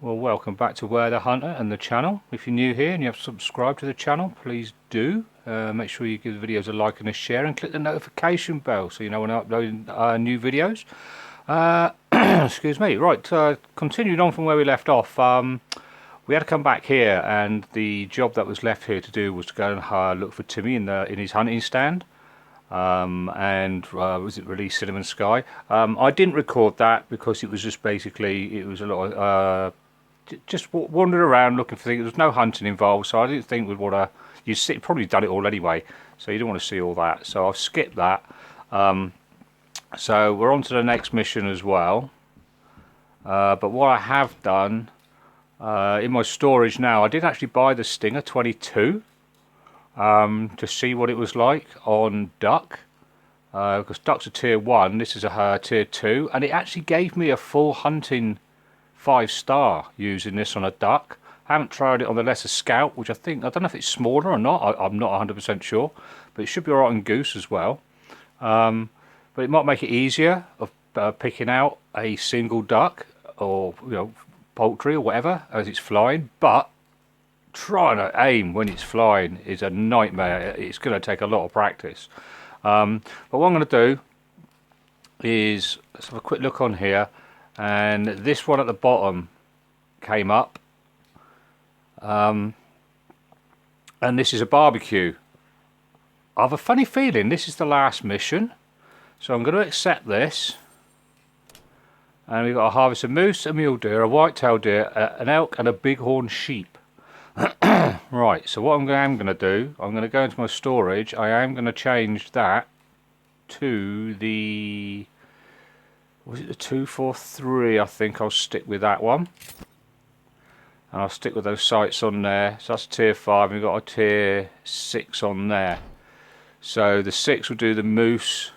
Well, welcome back to Where the Hunter and the channel. If you're new here and you have subscribed to the channel, please do. Make sure you give the videos a like and a share and click the notification bell so you know when I upload new videos. Excuse me. Right, continuing on from where we left off, we had to come back here, and the job that was left here to do was to go and look for Timmy in his hunting stand. Was it released Cinnamon Sky? I didn't record that because it was just basically, it was a lot of just wandered around looking for things. There was no hunting involved, so I didn't think we'd want to. You'd probably done it all anyway, so you don't want to see all that. So I've skipped that. So we're on to the next mission as well. But what I have done in my storage now, I did actually buy the Stinger 22 to see what it was like on duck. Because duck's a tier 1, this is a tier 2, and it actually gave me a full hunting 5-star using this on a duck. I haven't tried it on the lesser scout, which I don't know if it's smaller or not. I'm not 100% sure, but it should be alright on goose as well. But it might make it easier of picking out a single duck or poultry or whatever as it's flying. But trying to aim when it's flying is a nightmare. It's going to take a lot of practice. But what I'm going to do is let's have a quick look on here. And this one at the bottom came up, and this is a barbecue. I have a funny feeling this is the last mission, so I'm going to accept this. And we've got a harvest a moose, a mule deer, a white-tailed deer, an elk, and a bighorn sheep. Right, so what I am going to do, I'm going to go into my storage. I am going to change that to the... was it the 243? I think I'll stick with that one. And I'll stick with those sights on there. So that's tier 5, and we've got a tier 6 on there. So the 6 will do the moose,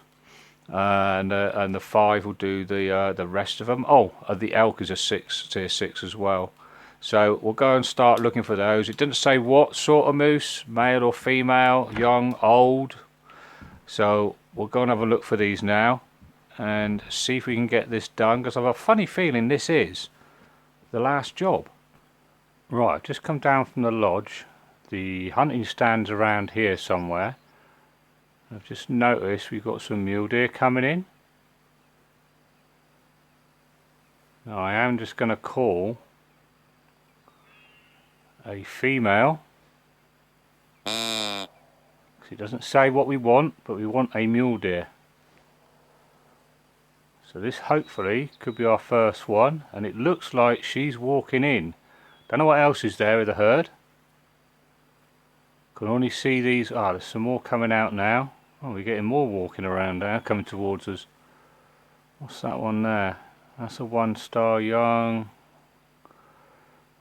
and the 5 will do the rest of them. Oh, the elk is a tier 6 as well. So we'll go and start looking for those. It didn't say what sort of moose, male or female, young, old. So we'll go and have a look for these now and see if we can get this done, because I have a funny feeling this is the last job. Right, I've just come down from the lodge. The hunting stand's around here somewhere. I've just noticed we've got some mule deer coming in. Now I am just going to call a female. It doesn't say what we want, but we want a mule deer. So this hopefully could be our first one, and it looks like she's walking in. Don't know what else is there with the herd. Can only see these. There's some more coming out now. Oh, we're getting more walking around now, coming towards us. What's that one there? That's a 1-star young.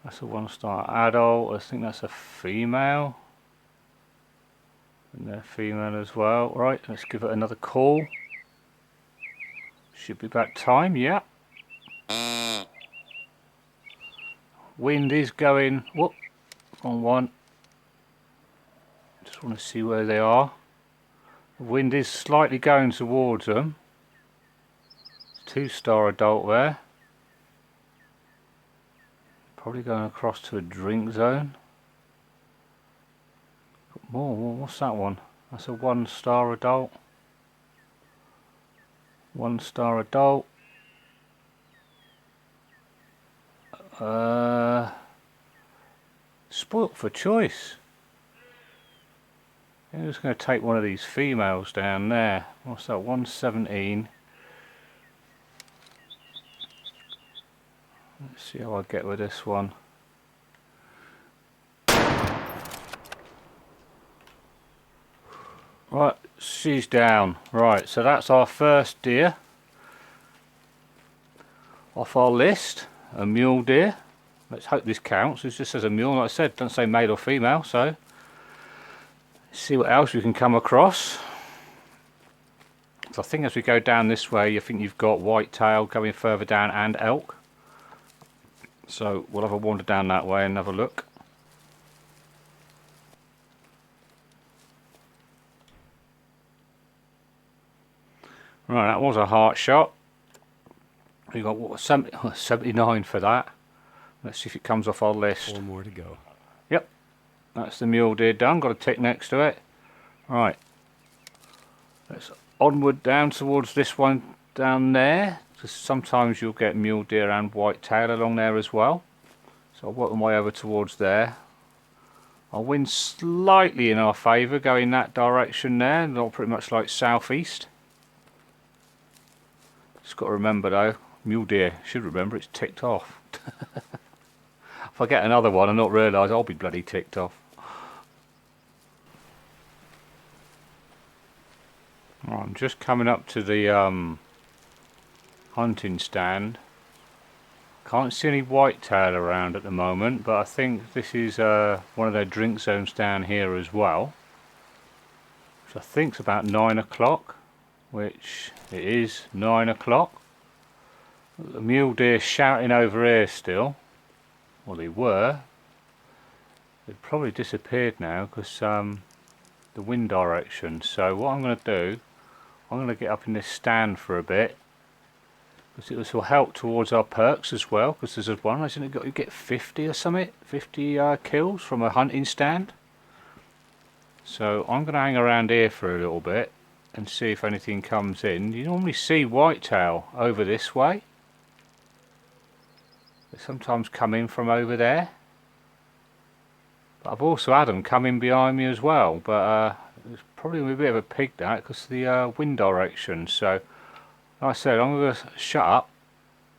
That's a 1-star adult. I think that's a female. And they're female as well. Right, let's give it another call. Should be back time, yeah. Wind is going, whoop, on one. Just want to see where they are. The wind is slightly going towards them. 2-star adult there. Probably going across to a drink zone. Got more, what's that one? That's a 1-star adult. 1-star adult. Spoilt for choice. I'm just going to take one of these females down there. What's that? 117. Let's see how I get with this one. Right, she's down. Right, so that's our first deer off our list. A mule deer. Let's hope this counts. It just says a mule, like I said, doesn't say male or female, so let's see what else we can come across. So I think as we go down this way, I think you've got whitetail coming further down and elk. So we'll have a wander down that way and have a look. Right, that was a heart shot. We got what, 79 for that. Let's see if it comes off our list. 4 more to go. Yep, that's the mule deer done. Got a tick next to it. Right, let's onward down towards this one down there. Because sometimes you'll get mule deer and whitetail along there as well. So I'll work my way over towards there. Our wind's slightly in our favour going that direction there, not pretty much like southeast. Just got to remember though, mule deer, should remember it's ticked off. If I get another one and not realise, I'll be bloody ticked off. Right, I'm just coming up to the hunting stand. Can't see any whitetail around at the moment, but I think this is one of their drink zones down here as well. Which I think's about 9 o'clock, which it is 9 o'clock. The mule deer shouting over here still. Well, they were. They've probably disappeared now because the wind direction. So what I'm going to do, I'm going to get up in this stand for a bit. Because this will help towards our perks as well, because there's one, isn't it, you get 50 or something, 50 kills from a hunting stand. So I'm going to hang around here for a little bit and see if anything comes in. You normally see whitetail over this way. They sometimes come in from over there. But I've also had them come in behind me as well, but it's probably a bit of a pig that because of the wind direction. So like I said, I'm going to shut up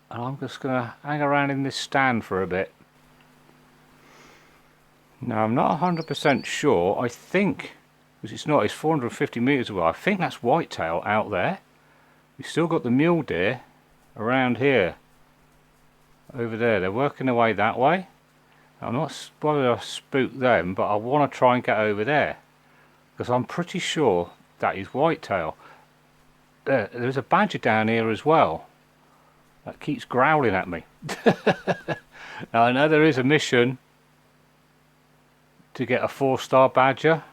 and I'm just going to hang around in this stand for a bit. Now I'm not 100% sure, I think, because it's not, it's 450 metres away, I think that's whitetail out there. We've still got the mule deer around here, over there, they're working their way that way. I'm not bothered to spook them, but I want to try and get over there, because I'm pretty sure that is whitetail. There's a badger down here as well that keeps growling at me. Now I know there is a mission to get a 4-star badger,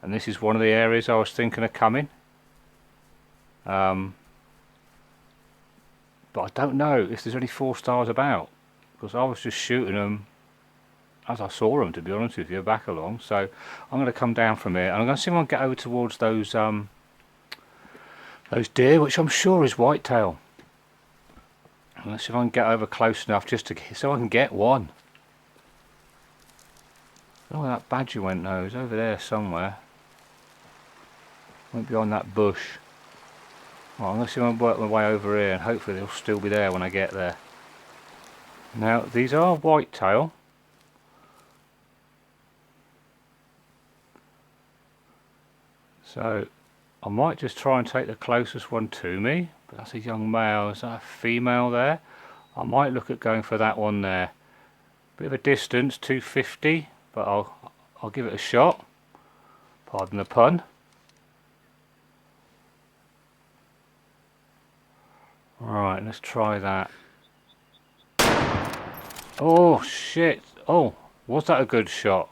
and this is one of the areas I was thinking of coming. But I don't know if there's any 4 stars about, because I was just shooting them as I saw them, to be honest with you, back along. So I'm going to come down from here and I'm going to see if I can get over towards those deer, which I'm sure is whitetail. Let's see if I can get over close enough just to so I can get one. Oh, where that badger went though. It's over there somewhere. Went behind that bush. Right, I'm going to see if I can work my way over here and hopefully they'll still be there when I get there. Now these are whitetail. So I might just try and take the closest one to me, but that's a young male. Is that a female there? I might look at going for that one there. Bit of a distance, 250, but I'll give it a shot. Pardon the pun. Right, let's try that. Oh shit! Oh, was that a good shot?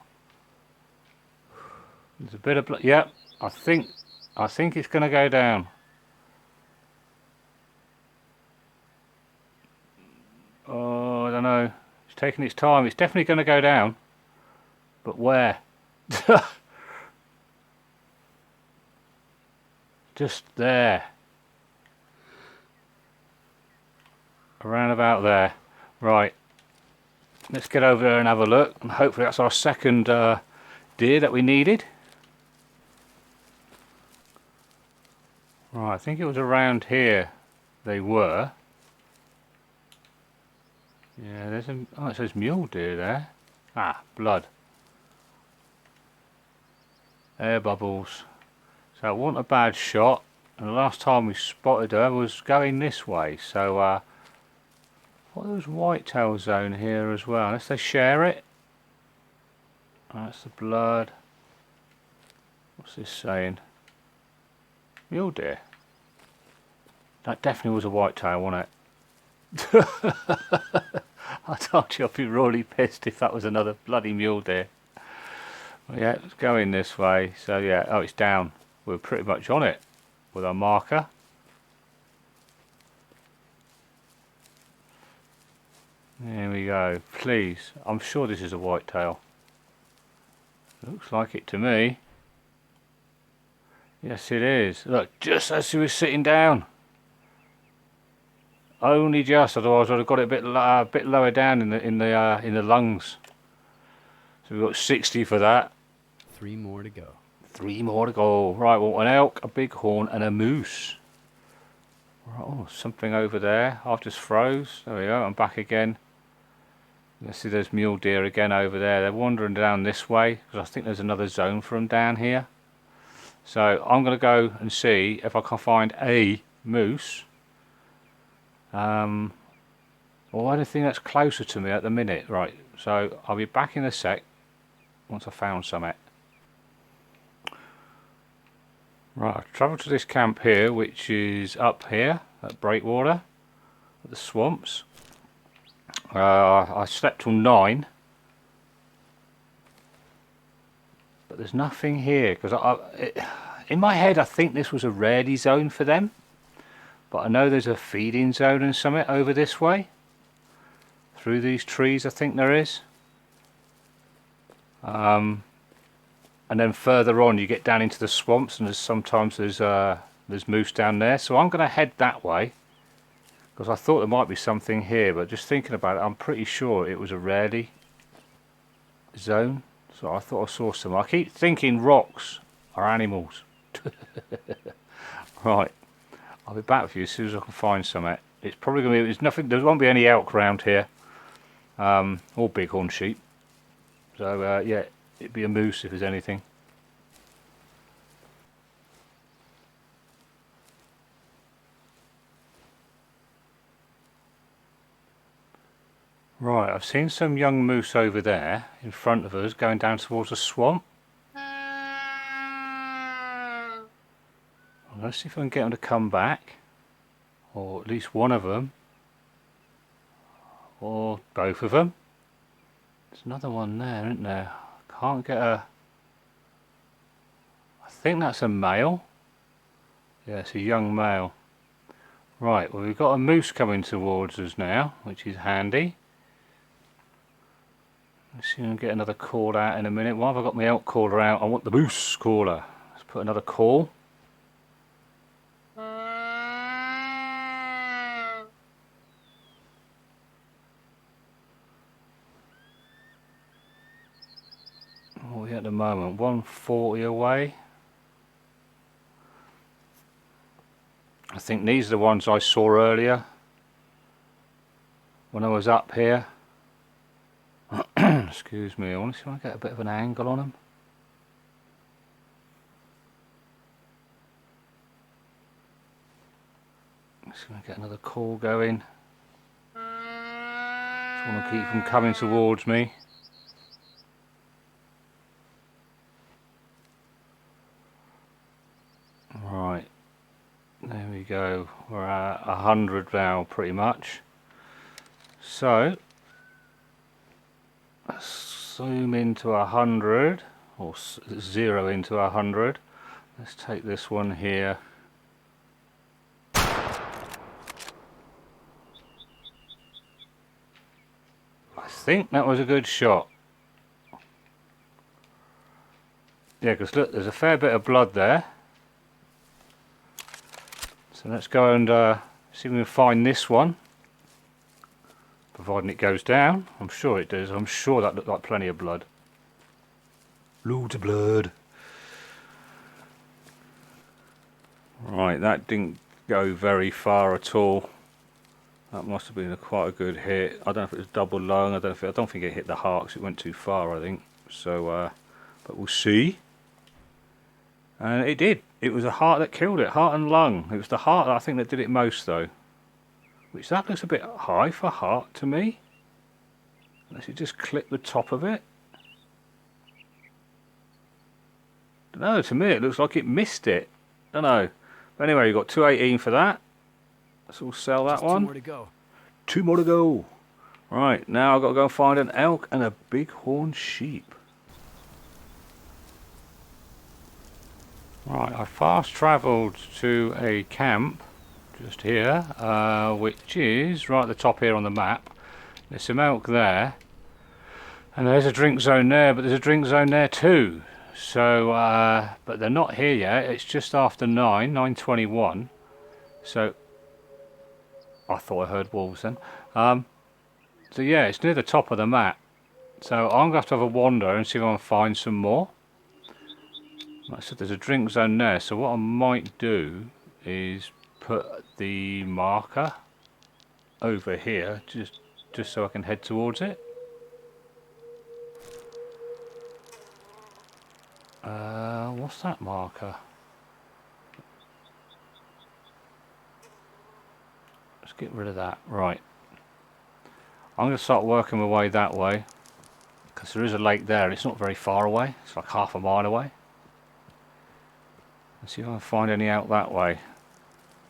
There's a bit of yep. I think it's going to go down. Oh, I don't know. It's taking its time. It's definitely going to go down. But where? Just there. Around about there. Right. Let's get over there and have a look. And hopefully that's our second deer that we needed. Right, I think it was around here they were. Yeah, there's a... oh, it says mule deer there. Ah, blood. Air bubbles. So it wasn't a bad shot. And the last time we spotted her was going this way. So, what was whitetail zone here as well? Unless they share it. That's the blood. What's this saying? Mule deer. That definitely was a whitetail, wasn't it? I told you I'd be really pissed if that was another bloody mule deer. Well, yeah, it's going this way. So yeah, oh, it's down. We're pretty much on it with our marker. There we go. Please. I'm sure this is a whitetail. Looks like it to me. Yes, it is. Look, just as he was sitting down. Only just, otherwise I'd have got it a bit lower down in the lungs. So we've got 60 for that. 3 more to go. 3 more to go. Right, well, an elk, a bighorn, and a moose. Right, oh, something over there. I've just froze. There we go. I'm back again. Let's see, there's mule deer again over there. They're wandering down this way because I think there's another zone for them down here. So I'm going to go and see if I can find a moose. Or anything that's closer to me at the minute. Right, so I'll be back in a sec once I've found something. Right, I've travelled to this camp here, which is up here at Breakwater, at the swamps. I slept till 9, but there's nothing here because in my head I think this was a rarity zone for them, but I know there's a feeding zone and something over this way through these trees. I think there is. And then further on you get down into the swamps and sometimes there's moose down there, so I'm going to head that way because I thought there might be something here, but just thinking about it I'm pretty sure it was a rarity zone, so I thought I saw some. I keep thinking rocks are animals. Right, I'll be back with you as soon as I can find something. It's probably going to be, there's nothing, there won't be any elk around here, or bighorn sheep, so yeah, it'd be a moose if there's anything. Right, I've seen some young moose over there in front of us going down towards a swamp. Let's see if I can get them to come back, or at least one of them, or both of them. There's another one there, isn't there? Can't get a... I think that's a male. Yeah, it's a young male. Right, well we've got a moose coming towards us now, which is handy. Let's see if I can get another call out in a minute. Why have I got my elk caller out? I want the moose caller. Let's put another call. What are we at the moment? 140 away. I think these are the ones I saw earlier when I was up here. Excuse me, I want to see if I can get a bit of an angle on them. Just going to get another call going. Just want to keep them coming towards me. Right, there we go. We're at 100 now, pretty much. So zoom into 100, or 0 into 100. Let's take this one here. I think that was a good shot. Yeah, because look, there's a fair bit of blood there. So let's go and see if we can find this one. Providing it goes down. I'm sure it does. I'm sure that looked like plenty of blood. Loads of blood. Right, that didn't go very far at all. That must have been quite a good hit. I don't know if it was double lung. I don't think it hit the heart because it went too far, I think. So, but we'll see. And it did. It was the heart that killed it. Heart and lung. It was the heart I think that did it most, though. Which that looks a bit high for heart to me. Unless you just clip the top of it. No, to me it looks like it missed it. Don't know. But anyway, you've got 218 for that. Let's all sell that one. 2 more to go. 2 more to go. Right, now I've got to go and find an elk and a bighorn sheep. Right, I fast travelled to a camp just here, which is right at the top here on the map. There's some elk there. And there's a drink zone there, but there's a drink zone there too. So, but they're not here yet. It's just after 9:21. So, I thought I heard wolves then. So yeah, it's near the top of the map. So I'm going to have a wander and see if I can find some more. Like I said, there's a drink zone there. So what I might do is put the marker over here, just so I can head towards it. What's that marker? Let's get rid of that. Right. I'm going to start working my way that way, because there is a lake there and it's not very far away. It's like half a mile away. Let's see if I can find any out that way.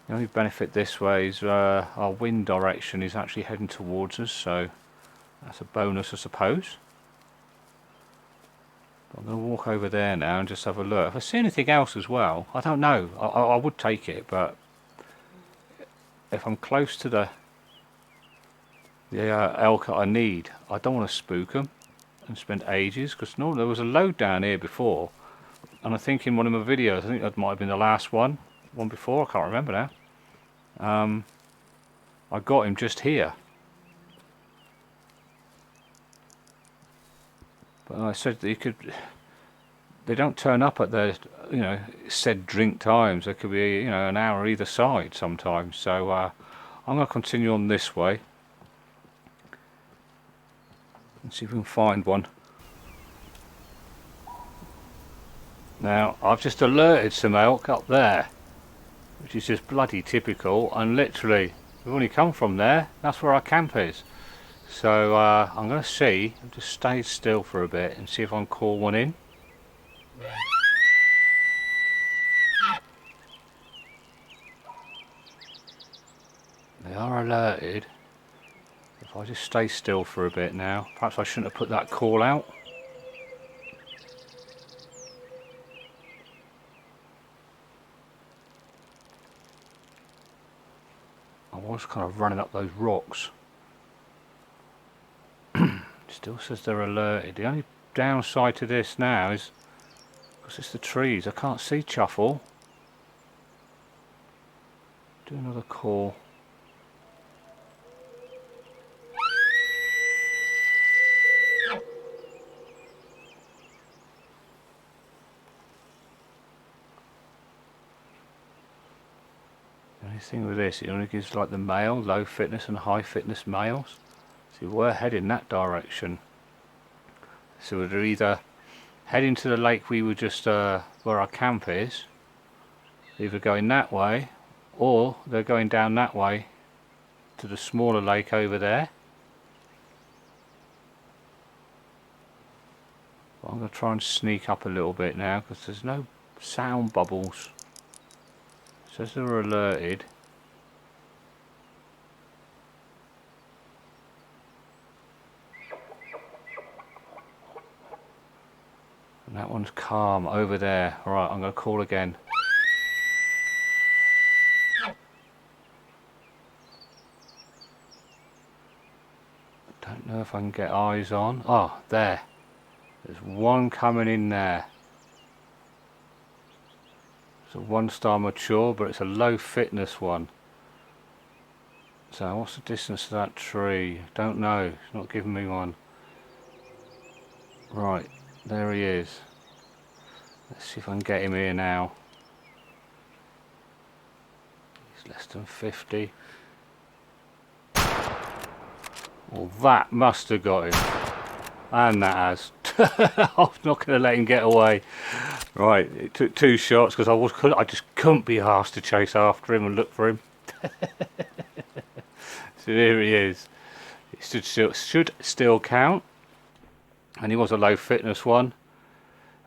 The only benefit this way is our wind direction is actually heading towards us, so that's a bonus, I suppose. I'm going to walk over there now and just have a look. If I see anything else as well, I don't know. I would take it, but if I'm close to the elk that I need, I don't want to spook them and spend ages. Because no, there was a load down here before, and I think in one of my videos, I think that might have been the last one before. I can't remember now. I got him just here. But I said that you could. They don't turn up at their, said drink times. There could be, an hour either side sometimes. So I'm going to continue on this way and see if we can find one. Now I've just alerted some elk up there, which is just bloody typical. And literally, we've only come from there. That's where our camp is. So I'm going to see, just stay still for a bit and see if I can call one in. They are alerted. If I just stay still for a bit now, perhaps I shouldn't have put that call out. I was kind of running up those rocks. Still says they're alerted. The only downside to this now is because it's the trees. I can't see Chuffle. Do another call. The only thing with this, it only gives like the male, low fitness and high fitness males. See, we're heading that direction. So we're either heading to the lake we were just, where our camp is, either going that way, or they're going down that way to the smaller lake over there. But I'm going to try and sneak up a little bit now, because there's no sound bubbles. It says they're alerted. And that one's calm over there. Alright, I'm going to call again. I don't know if I can get eyes on. Oh, there. There's one coming in there. It's a 1-star mature, but it's a low fitness one. So what's the distance to that tree? Don't know. It's not giving me one. Right. There he is. Let's see if I can get him here now. He's less than 50. Well, that must have got him. And that has. I'm not going to let him get away. Right, it took 2 shots because I just couldn't be asked to chase after him and look for him. So here he is. It should still count. And he was a low fitness one.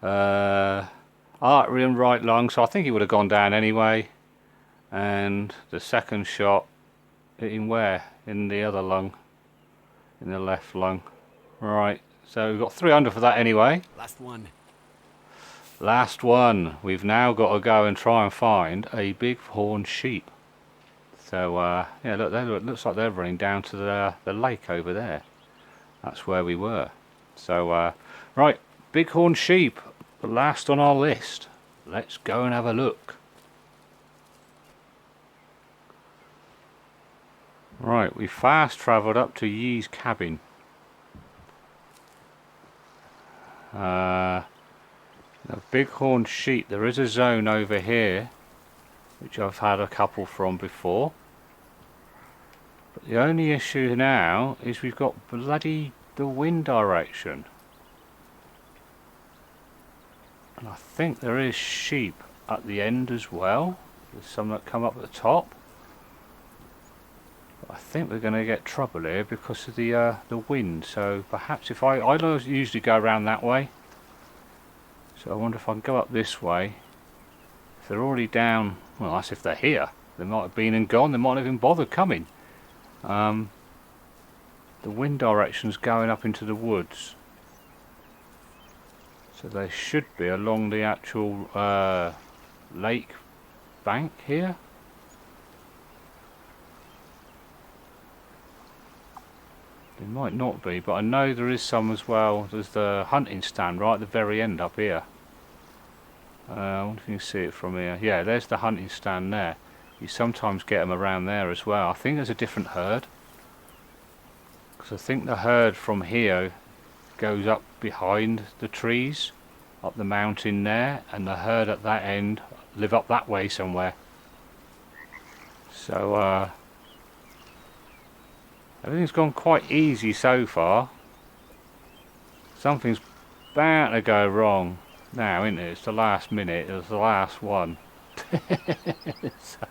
Artery and right lung, so I think he would have gone down anyway. And the second shot hit him where? In the other lung. In the left lung. Right, so we've got 300 for that anyway. Last one. Last one. We've now got to go and try and find a big horn sheep. So yeah, look, looks like they're running down to the lake over there. That's where we were. So right, bighorn sheep, the last on our list. Let's go and have a look. Right, we fast travelled up to Yee's cabin. The bighorn sheep, there is a zone over here which I've had a couple from before, but the only issue now is we've got bloody the wind direction, and I think there is sheep at the end as well. There's some that come up at the top, but I think we're going to get trouble here because of the wind. So perhaps if I usually go around that way, so I wonder if I can go up this way. If they're already down, well, that's if they're here. They might have been and gone. They might not even bothered coming. The wind direction's going up into the woods, so they should be along the actual lake bank here. They might not be, but I know there is some as well. There's the hunting stand right at the very end up here. I wonder if you can see it from here. Yeah, there's the hunting stand there. You sometimes get them around there as well. I think there's a different herd, because I think the herd from here goes up behind the trees, up the mountain there, and the herd at that end live up that way somewhere. So everything's gone quite easy so far. Something's bound to go wrong now, isn't it? It's the last minute, it's the last one. So,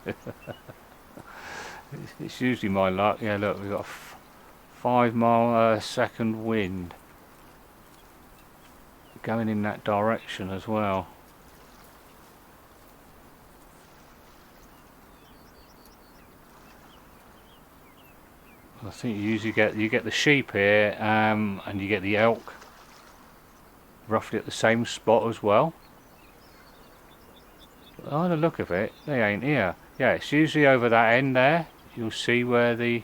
it's usually my luck. Yeah, look, we've got a 5 mile a second wind going in that direction as well. I think you usually get the sheep here, and you get the elk roughly at the same spot as well. But by the look of it, they ain't here. Yeah, it's usually over that end there. You'll see where the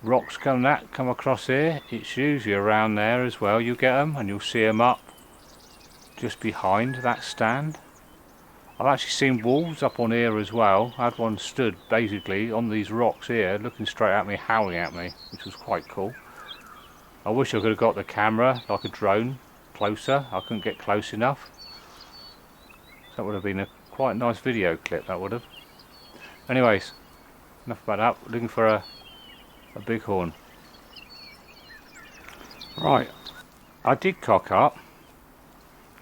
rocks come across here. It's usually around there as well. You get them, and you'll see them up just behind that stand. I've actually seen wolves up on here as well. I had one stood basically on these rocks here, looking straight at me, howling at me, which was quite cool. I wish I could have got the camera like a drone closer. I couldn't get close enough. That would have been a quite nice video clip, that would have. Anyways, enough about that. We're looking for a bighorn. Right, I did cock up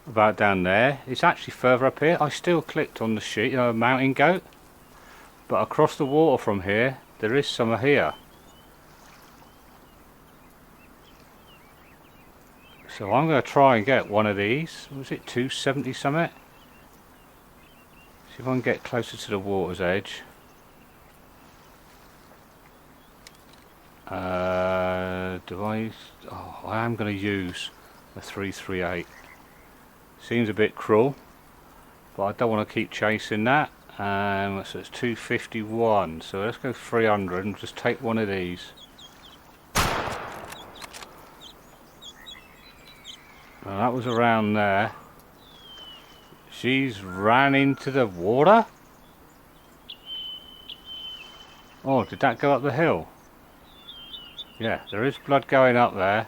about down there. It's actually further up here. I still clicked on the sheep, mountain goat, but across the water from here there is some here. So I'm going to try and get one of these. Was it 270 something? See if I can get closer to the water's edge. I am going to use a 338. Seems a bit cruel, but I don't want to keep chasing that. So it's 251. So let's go 300 and just take one of these. Well, that was around there. She's ran into the water. Oh, did that go up the hill? Yeah, there is blood going up there.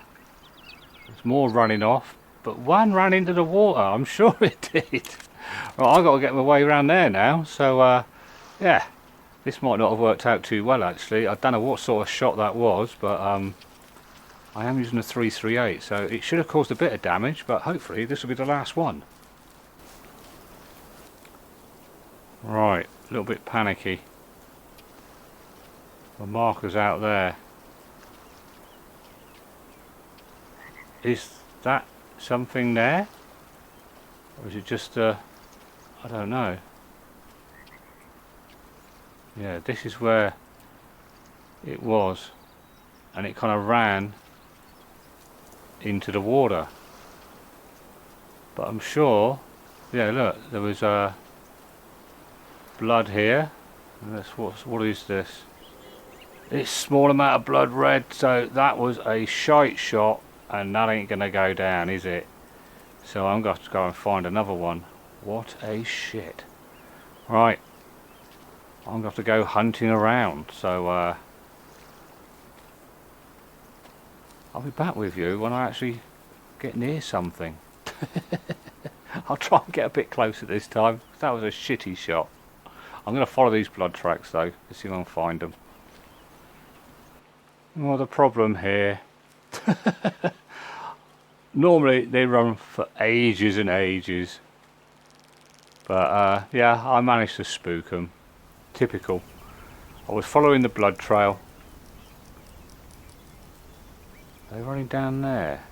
There's more running off, but one ran into the water. I'm sure it did. Right, I've got to get my way around there now. So, yeah, this might not have worked out too well actually. I don't know what sort of shot that was, but I am using a 338, so it should have caused a bit of damage, but hopefully this will be the last one. Right, a little bit panicky. The marker's out there. Is that something there? Or is it just I don't know. Yeah, this is where it was, and it kind of ran into the water. But I'm sure, yeah, look, there was blood here, What is this? It's small amount of blood red, so that was a shite shot, and that ain't gonna go down, is it? So I'm going to go and find another one. What a shit. Right. I'm going to have to go hunting around, so I'll be back with you when I actually get near something. I'll try and get a bit closer this time. That was a shitty shot. I'm going to follow these blood tracks though, to see if I can find them. Well, the problem here, normally they run for ages and ages, but yeah, I managed to spook them. Typical. I was following the blood trail. They're running down there.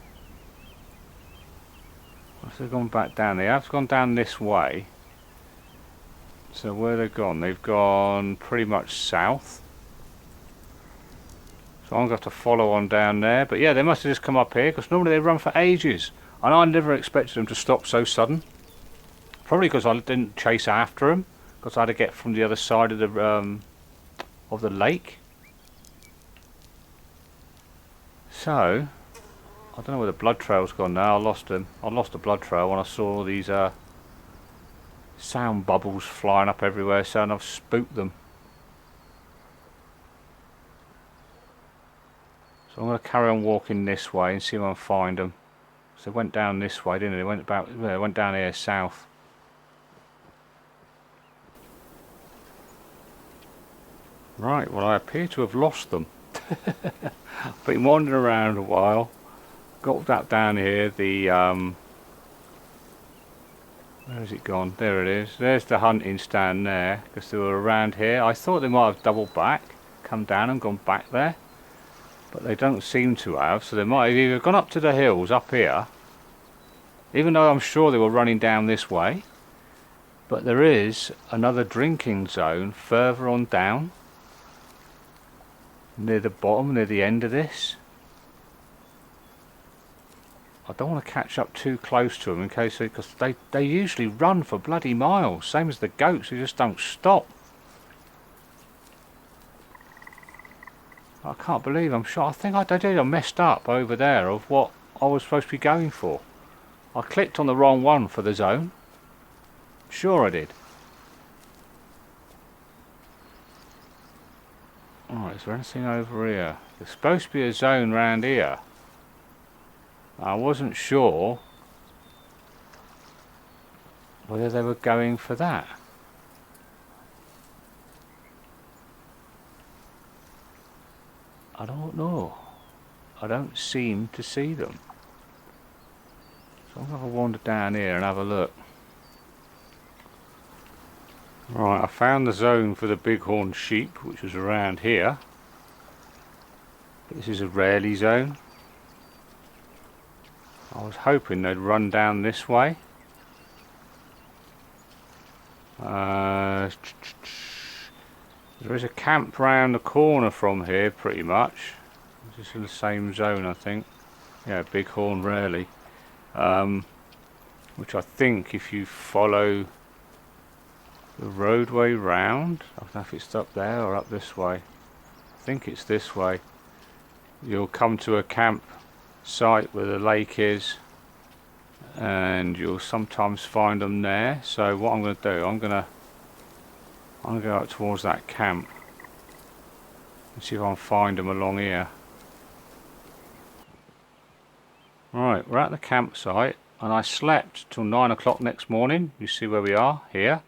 What's they gone back down? They have gone down this way. So where they've gone? They've gone pretty much south. So I'm going to have to follow on down there. But yeah, they must have just come up here, because normally they run for ages. And I never expected them to stop so sudden. Probably because I didn't chase after them, because I had to get from the other side of the lake. So I don't know where the blood trail's gone now. I lost him. I lost the blood trail when I saw these sound bubbles flying up everywhere, saying I've spooked them. So I'm going to carry on walking this way and see if I can find them. So they went down this way, didn't they? They went down here south. Right, well I appear to have lost them. Been wandering around a while. Got that down here, the where has it gone? There it is. There's the hunting stand there, because they were around here. I thought they might have doubled back, come down and gone back there, but they don't seem to have. So they might have either gone up to the hills up here, even though I'm sure they were running down this way. But there is another drinking zone further on down, near the bottom, near the end of this. I don't want to catch up too close to them in case, because they usually run for bloody miles, same as the goats, they just don't stop. I can't believe I think I messed up over there of what I was supposed to be going for. I clicked on the wrong one for the zone. Sure I did. Alright, is there anything over here? There's supposed to be a zone round here. I wasn't sure whether they were going for that. I don't know. I don't seem to see them. So I'm going to wander down here and have a look. Right, I found the zone for the bighorn sheep, which was around here. This is a rarely zone. I was hoping they'd run down this way. There is a camp round the corner from here, pretty much. This is in the same zone, I think. Yeah, bighorn rarely. Which I think if you follow the roadway round, I don't know if it's up there or up this way. I think it's this way. You'll come to a camp site where the lake is, and you'll sometimes find them there. So what I'm going to do, I'm going to go up towards that camp and see if I can find them along here. Right, we're at the campsite, and I slept till 9 o'clock next morning. You see where we are here.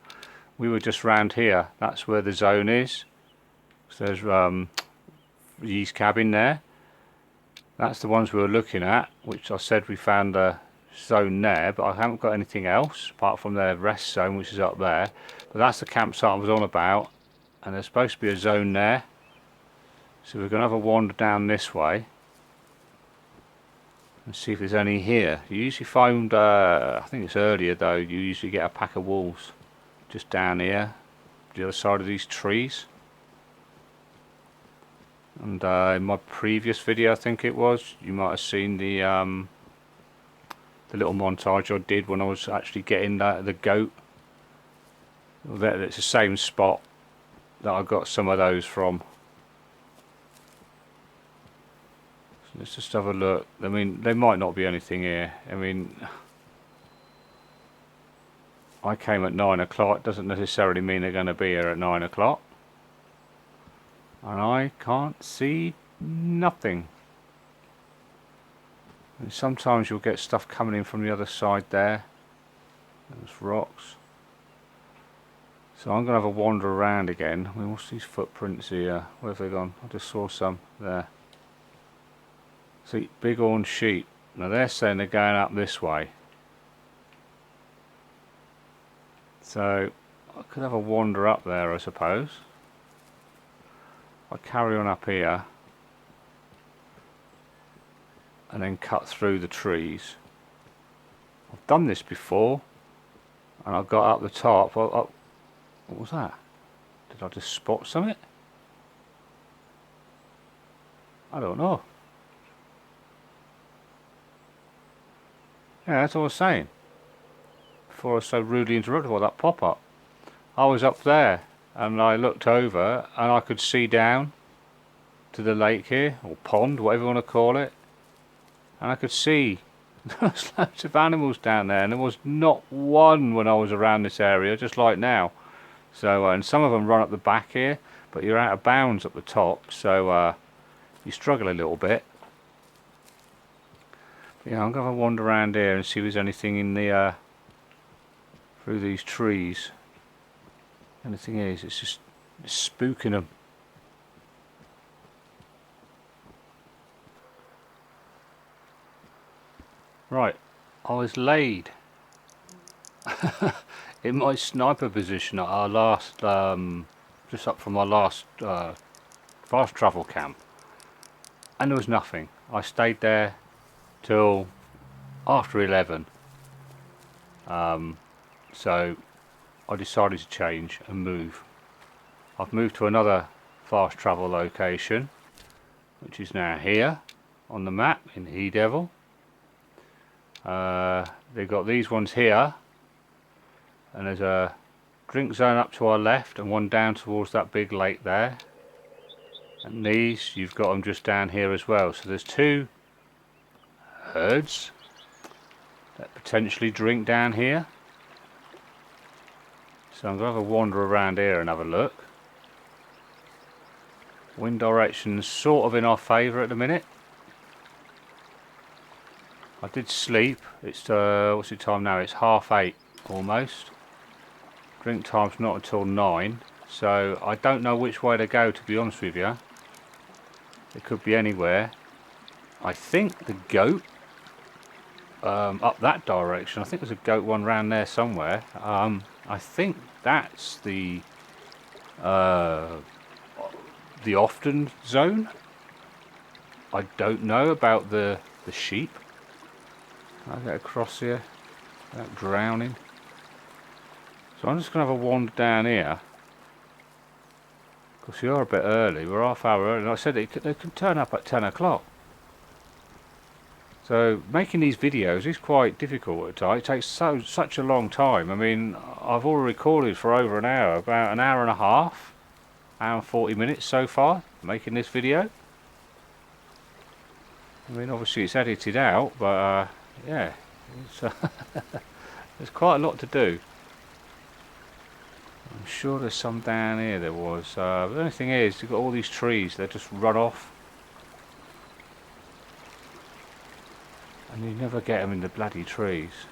We were just round here. That's where the zone is. So there's Yee's cabin there. That's the ones we were looking at, which I said we found a zone there, but I haven't got anything else apart from their rest zone, which is up there. But that's the campsite I was on about, and there's supposed to be a zone there. So we're going to have a wander down this way and see if there's any here. You usually find, I think it's earlier though, you usually get a pack of wolves just down here, the other side of these trees. And in my previous video, I think it was, you might have seen the little montage I did when I was actually getting the goat. It's the same spot, that I got some of those from. So let's just have a look. I mean, there might not be anything here. I mean, I came at 9 o'clock. Doesn't necessarily mean they're going to be here at 9 o'clock. And I can't see nothing. And sometimes you'll get stuff coming in from the other side there. There's rocks. So I'm going to have a wander around again. I mean, what's these footprints here? Where have they gone? I just saw some there. See, bighorn sheep. Now they're saying they're going up this way. So I could have a wander up there, I suppose. I carry on up here and then cut through the trees. I've done this before, and I got up the top. What was that? Did I just spot something? I don't know. Yeah, that's what I was saying before I was so rudely interrupted by that pop-up. I was up there and I looked over and I could see down to the lake here, or pond, whatever you want to call it, and I could see there's loads of animals down there, and there was not one when I was around this area, just like now. So and some of them run up the back here, but you're out of bounds up the top, so you struggle a little bit. But yeah, I'm going to wander around here and see if there's anything in the through these trees. And the thing is, it's just spooking them. Right, I was laid in my sniper position at our last, just up from our last fast travel camp, and there was nothing. I stayed there till after 11, so I decided to change and move. I've moved to another fast travel location, which is now here on the map in He Devil. They've got these ones here, and there's a drink zone up to our left and one down towards that big lake there, and these you've got them just down here as well. So there's two herds that potentially drink down here. So I'm going to have a wander around here and have a look. Wind direction's sort of in our favour at the minute. I did sleep. It's what's the time now? It's 8:30 almost. Drink time's not until 9, so I don't know which way to go, to be honest with you. It could be anywhere. I think the goat up that direction. I think there's a goat one round there somewhere. I think that's the often zone. I don't know about the sheep. I'll get across here without drowning. So I'm just going to have a wander down here. Because we are a bit early. We're half hour early. And I said they can turn up at 10 o'clock. So making these videos is quite difficult at times. It takes such a long time. I mean, I've already recorded for over an hour. About an hour and a half. Hour and 40 minutes so far making this video. I mean, obviously it's edited out, but yeah, it's, there's quite a lot to do. I'm sure there's some down here. There was. But the only thing is, you've got all these trees. They just run off, and you never get them in the bloody trees.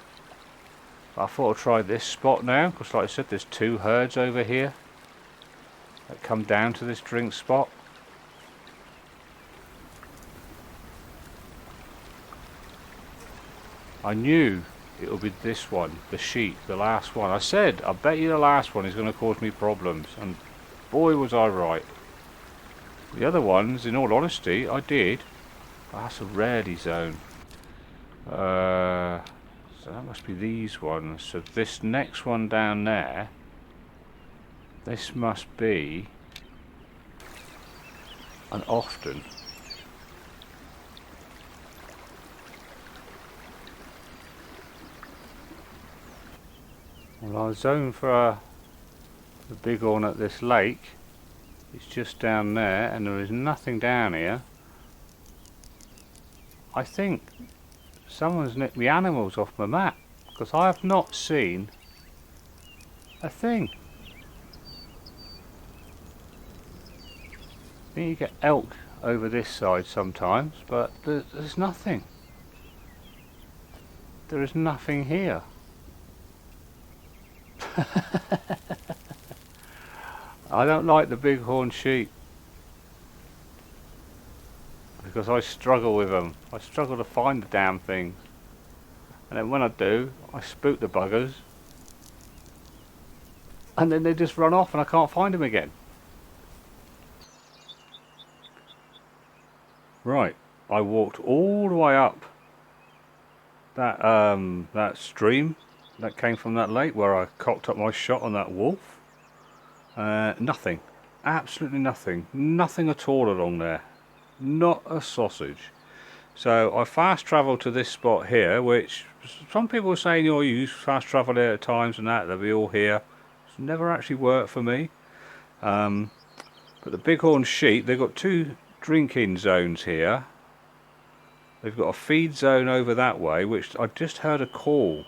But I thought I'd try this spot now, because like I said, there's two herds over here that come down to this drink spot. I knew it would be this one, the sheep, the last one. I said, I bet you the last one is going to cause me problems, and boy was I right. The other ones, in all honesty, I did. But that's a rarity zone. So that must be these ones. So this next one down there, this must be an often. Well, I was zoned for the bighorn at this lake, It's just down there, and there is nothing down here. I think someone's nicked the animals off my map, because I have not seen a thing. I think you get elk over this side sometimes, but there's nothing. There is nothing here. I don't like the bighorn sheep because I struggle with them. I struggle to find the damn things, and then when I do, I spook the buggers, and then they just run off and I can't find them again. Right, I walked all the way up that stream that came from that lake where I cocked up my shot on that wolf. Nothing, absolutely nothing, nothing at all along there, not a sausage. So I fast travelled to this spot here, which some people are saying you use fast travel here at times and that they'll be all here. It's never actually worked for me. But the bighorn sheep, they've got two drinking zones here. They've got a feed zone over that way, which I just heard a call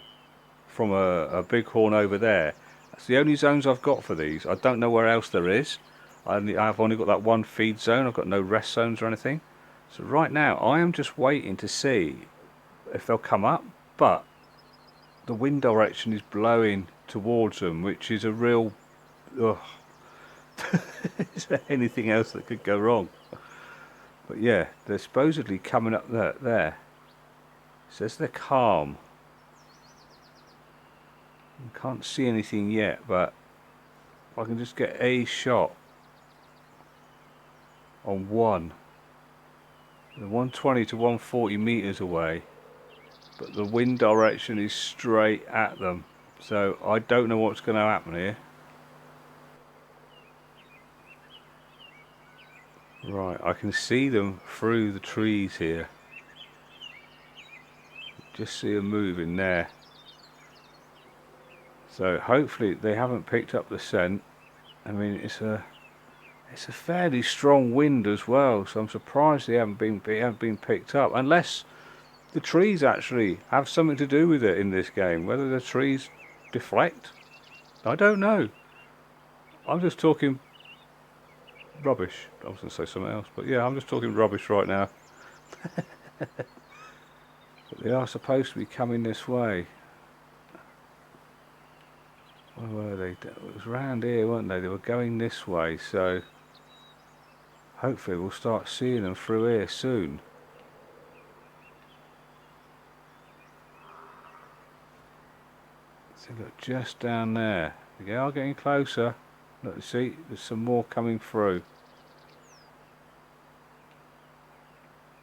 from a bighorn over there. That's the only zones I've got for these. I don't know where else there is. I've only got that one feed zone. I've got no rest zones or anything. So right now I am just waiting to see if they'll come up, but the wind direction is blowing towards them, which is a real ugh. Is there anything else that could go wrong? But yeah, they're supposedly coming up there. It says they're calm. I can't see anything yet, but if I can just get a shot on one. They're 120 to 140 meters away, but the wind direction is straight at them. So I don't know what's going to happen here. Right, I can see them through the trees here. Just see them moving there. So hopefully they haven't picked up the scent. I mean, it's a fairly strong wind as well, so I'm surprised they haven't been picked up, unless the trees actually have something to do with it in this game. Whether the trees deflect, I don't know. I'm just talking rubbish. I was going to say something else, but yeah, I'm just talking rubbish right now. But they are supposed to be coming this way. Where were they? It was round here, weren't they? They were going this way, so hopefully we'll start seeing them through here soon. So look, just down there. They are getting closer. Look, see, there's some more coming through.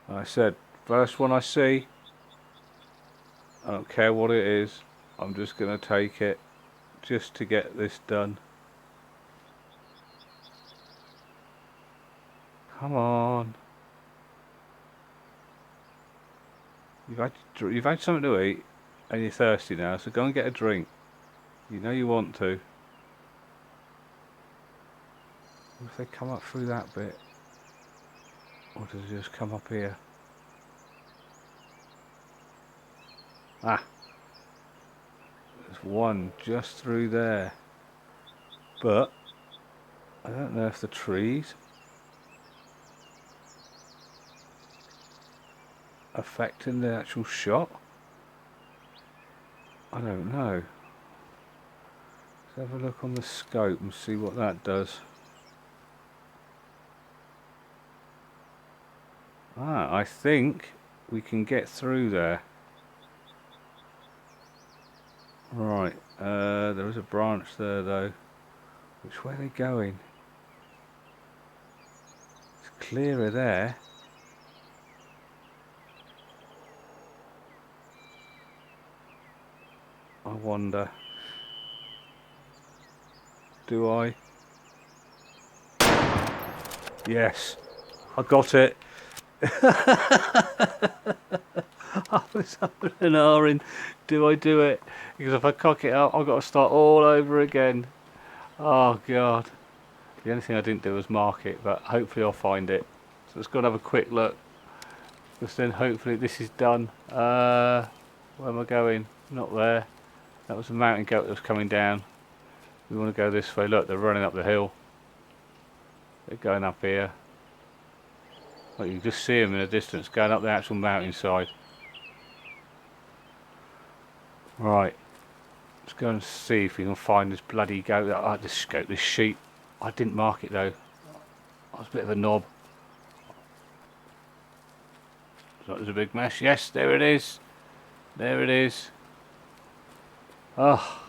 Like I said, first one I see, I don't care what it is, I'm just going to take it just to get this done. Come on. You've had something to eat and you're thirsty now, so go and get a drink. You know you want to. What if they come up through that bit? Or does it just come up here? Ah! There's one just through there. But I don't know if the trees affecting the actual shot. I don't know. Let's have a look on the scope and see what that does. Ah, I think we can get through there. Right, there is a branch there though. Which way are they going? It's clearer there. I wonder. Do I? Yes, I got it. I was having an R in, do I do it? Because if I cock it up, I've got to start all over again. Oh God. The only thing I didn't do was mark it, but hopefully I'll find it. So let's go and have a quick look. Because then hopefully this is done. Where am I going? Not there. That was a mountain goat that was coming down. We want to go this way. Look, they're running up the hill. They're going up here. Well, you can just see them in the distance going up the actual mountainside. Right. Let's go and see if we can find this bloody goat. This sheep. I didn't mark it though. I was a bit of a knob. So there's a big mess. Yes, there it is. There it is. Oh.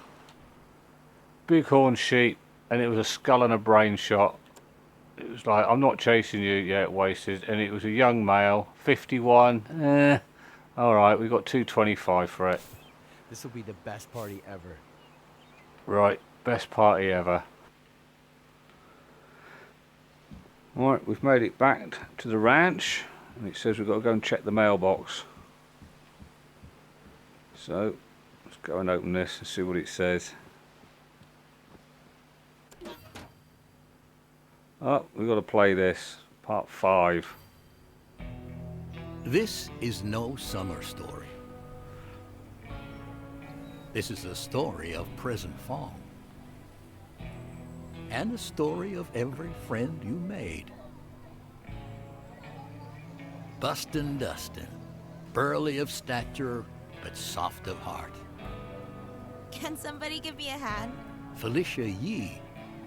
Bighorn sheep. And it was a skull and a brain shot. It was like, I'm not chasing you yet, wasted. And it was a young male, 51. Alright, we got 225 for it. This will be the best party ever. Right, best party ever. Right, we've made it back to the ranch. And it says we've got to go and check the mailbox. So, let's go and open this and see what it says. Oh, we've got to play this. Part 5. This is no summer story. This is a story of present fall. And a story of every friend you made. Bustin' Dustin, burly of stature, but soft of heart. Can somebody give me a hand? Felicia Yee,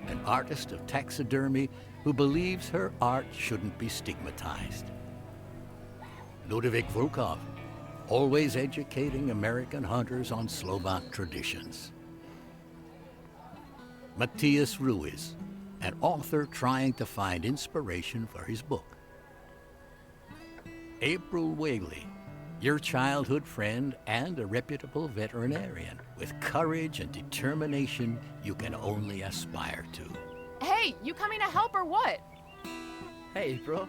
an artist of taxidermy who believes her art shouldn't be stigmatized. Ludovic Volkov, always educating American hunters on Slovak traditions. Matthias Ruiz, an author trying to find inspiration for his book. April Whaley, your childhood friend and a reputable veterinarian with courage and determination you can only aspire to. Hey, you coming to help or what? Hey, bro.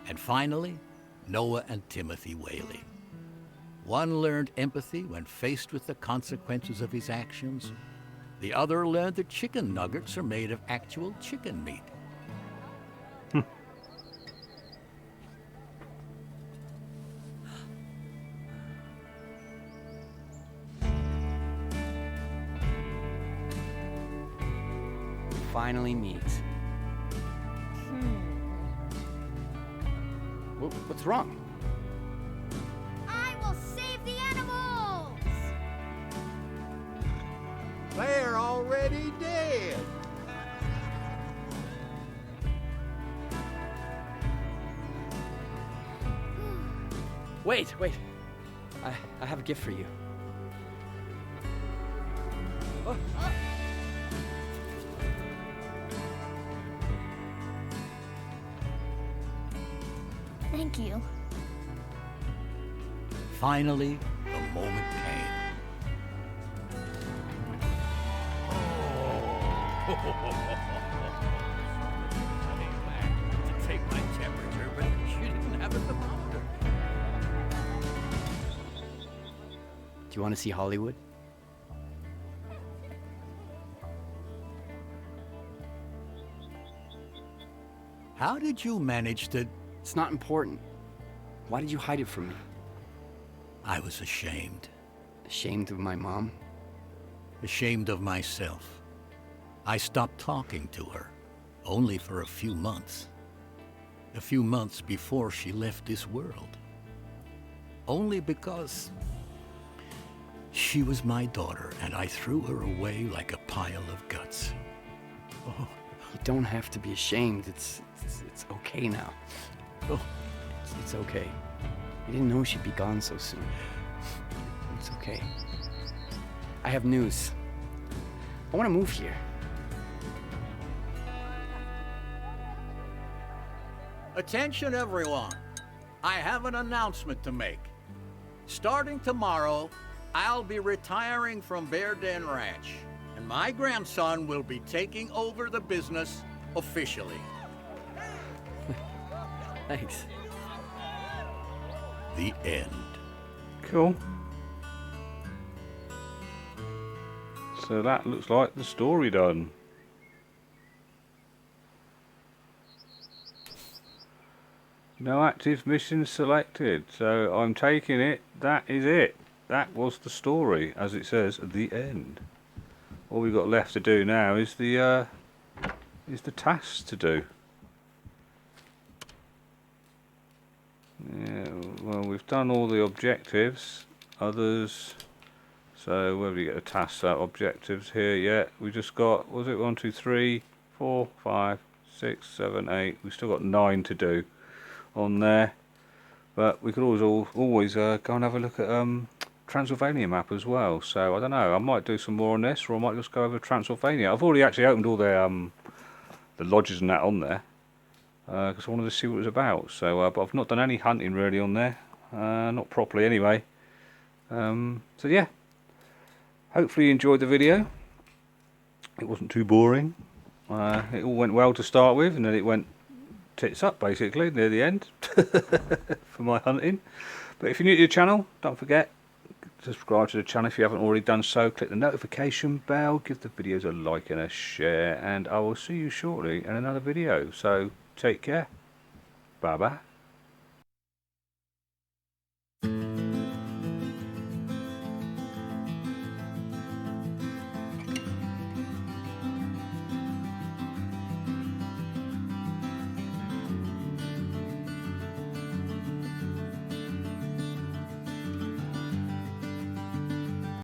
And finally, Noah and Timothy Whaley. One learned empathy when faced with the consequences of his actions. The other learned that chicken nuggets are made of actual chicken meat. Finally meet. What's wrong? I will save the animals! They're already dead. Wait. I have a gift for you. Oh. Thank you. Finally, the moment came. To take my temperature, but she didn't have a thermometer. Do you want to see Hollywood? How did you manage to... It's not important. Why did you hide it from me? I was ashamed. Ashamed of my mom? Ashamed of myself. I stopped talking to her, only for a few months. A few months before she left this world. Only because she was my daughter, and I threw her away like a pile of guts. Oh, You don't have to be ashamed. It's okay now. oh. It's okay. You didn't know she'd be gone so soon. It's okay. I have news. I want to move here. Attention everyone. I have an announcement to make. Starting tomorrow, I'll be retiring from Bear Den Ranch, and my grandson will be taking over the business officially. Thanks. The end. Cool. So that looks like the story done. No active missions selected, so I'm taking it that is it. That was the story, as it says at the end. All we've got left to do now is the tasks to do. Yeah, well, we've done all the objectives. Others. So where do we get the tasks out? Objectives here. Yeah, we just got. Was it 1, 2, 3, 4, 5, 6, 7, 8? We've still got 9 to do on there. But we could always go and have a look at Transylvania map as well. So I don't know. I might do some more on this, or I might just go over Transylvania. I've already actually opened all the lodges and that on there. Because I wanted to see what it was about. So, but I've not done any hunting really on there, not properly anyway. So yeah, hopefully you enjoyed the video. It wasn't too boring. It all went well to start with, and then it went tits up basically near the end for my hunting. But if you're new to the channel, don't forget to subscribe to the channel if you haven't already done so. Click the notification bell, give the videos a like and a share, and I will see you shortly in another video. So take care. Bye bye.